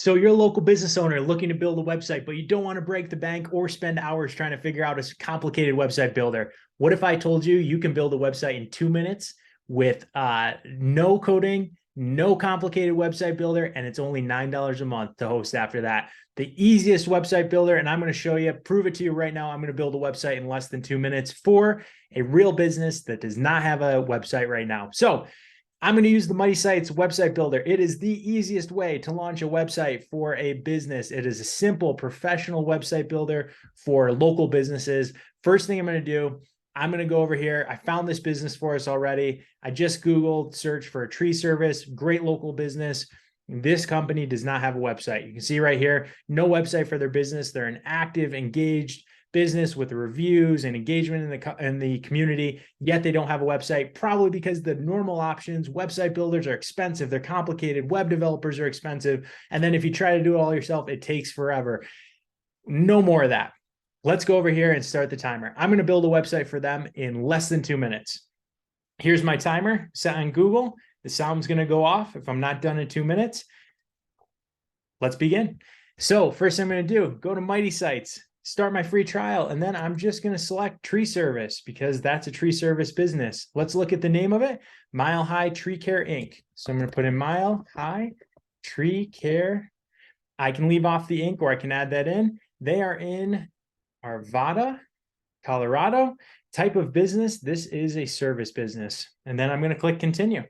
So you're a local business owner looking to build a website, but you don't want to break the bank or spend hours trying to figure out a complicated website builder. What if I told you you can build a website in 2 minutes with no coding, no complicated website builder, and it's only $9 a month to host after that? The easiest website builder, and I'm going to show you, prove it to you right now. I'm going to build a website in less than 2 minutes for a real business that does not have a website right now. So I'm going to use the Mighty Sites website builder. It is the easiest way to launch a website for a business. It is a simple professional website builder for local businesses. First thing I'm going to do, I'm going to go over here. I found this business for us already. I just Googled search for a tree service, great local business. This company does not have a website. You can see right here, no website for their business. They're an active, engaged business with reviews and engagement in the community, yet they don't have a website, probably because the normal options, website builders are expensive, they're complicated, web developers are expensive, and then if you try to do it all yourself, it takes forever. No more of that. Let's go over here and start the timer. I'm going to build a website for them in less than 2 minutes. Here's my timer set on Google. The sound's going to go off if I'm not done in 2 minutes. Let's begin. So first thing I'm going to do, go to Mighty Sites, start my free trial, and then I'm just going to select tree service because that's a tree service business. Let's look at the name of it, Mile High Tree Care Inc. So I'm going to put in Mile High Tree Care. I can leave off the Inc. or I can add that in. They are in Arvada, Colorado. Type of business, this is a service business. And then I'm going to click continue.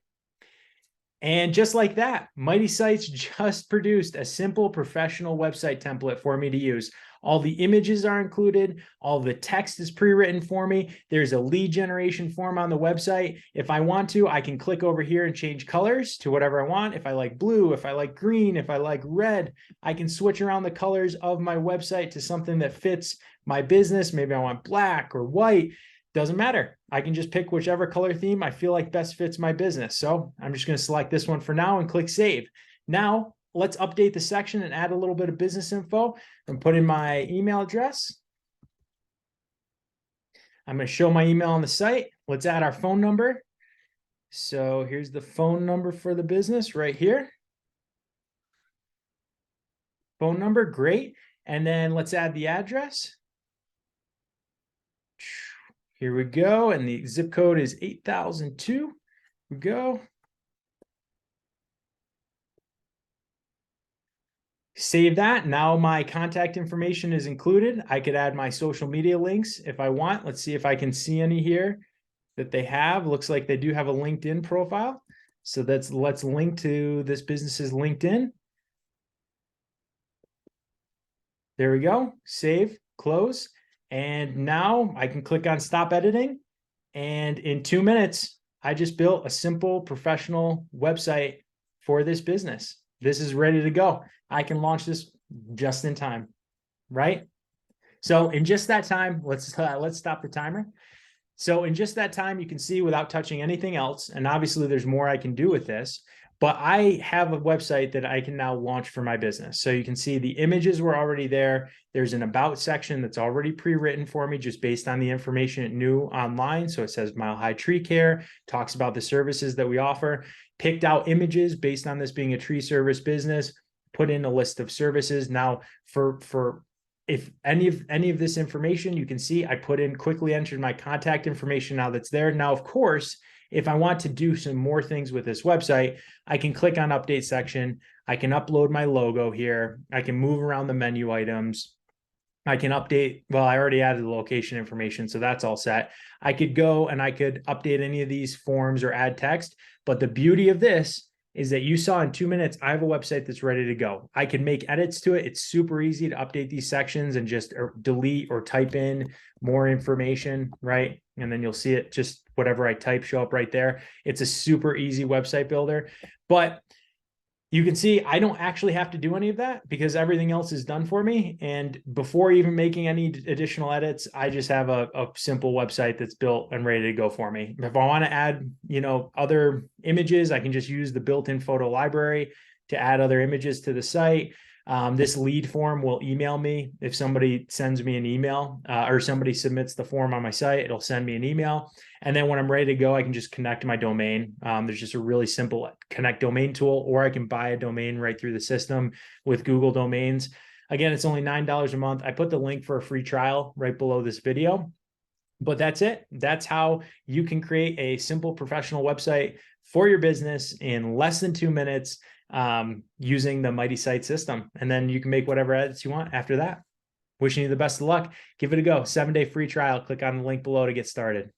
And just like that, Mighty Sites just produced a simple professional website template for me to use. All the images are included. All the text is pre-written for me. There's a lead generation form on the website. If I want to, I can click over here and change colors to whatever I want. If I like blue, if I like green, if I like red, I can switch around the colors of my website to something that fits my business. Maybe I want black or white. Doesn't matter. I can just pick whichever color theme I feel like best fits my business. So I'm just going to select this one for now and click save. Now let's update the section and add a little bit of business info and put in my email address. I'm going to show my email on the site. Let's add our phone number. So here's the phone number for the business right here. Phone number, great. And then let's add the address. Here we go. And the zip code is 8002. Here we go. Save that. Now my contact information is included. I could add my social media links if I want. Let's see if I can see any here that they have. Looks like they do have a LinkedIn profile. So let's link to this business's LinkedIn. There we go. Save, close. And now I can click on stop editing. And in 2 minutes, I just built a simple professional website for this business. This is ready to go. I can launch this just in time, right? So in just that time, let's stop the timer. So in just that time, you can see without touching anything else, and obviously there's more I can do with this, but I have a website that I can now launch for my business. So you can see the images were already there. There's an about section that's already pre-written for me just based on the information it knew online. So it says Mile High Tree Care, talks about the services that we offer, picked out images based on this being a tree service business, put in a list of services. Now for if any of this information, you can see I quickly entered my contact information now that's there. Now, of course, if I want to do some more things with this website, I can click on update section. I can upload my logo here. I can move around the menu items. I can update, well, I already added the location information, so that's all set. I could go and I could update any of these forms or add text. But the beauty of this is that you saw in 2 minutes, I have a website that's ready to go. I can make edits to it. It's super easy to update these sections and just delete or type in more information, right? And then you'll see it, just whatever I type show up right there. It's a super easy website builder, but you can see I don't actually have to do any of that because everything else is done for me. And before even making any additional edits, I just have a simple website that's built and ready to go for me. If I want to add, other images, I can just use the built-in photo library to add other images to the site. This lead form will email me. If somebody sends me an email or somebody submits the form on my site, it'll send me an email. And then when I'm ready to go, I can just connect my domain. There's just a really simple connect domain tool, or I can buy a domain right through the system with Google Domains. Again, it's only $9 a month. I put the link for a free trial right below this video. But that's it. That's how you can create a simple professional website for your business in less than 2 minutes using the Mighty Site system. And then you can make whatever edits you want after that. Wishing you the best of luck. Give it a go. 7-day free trial. Click on the link below to get started.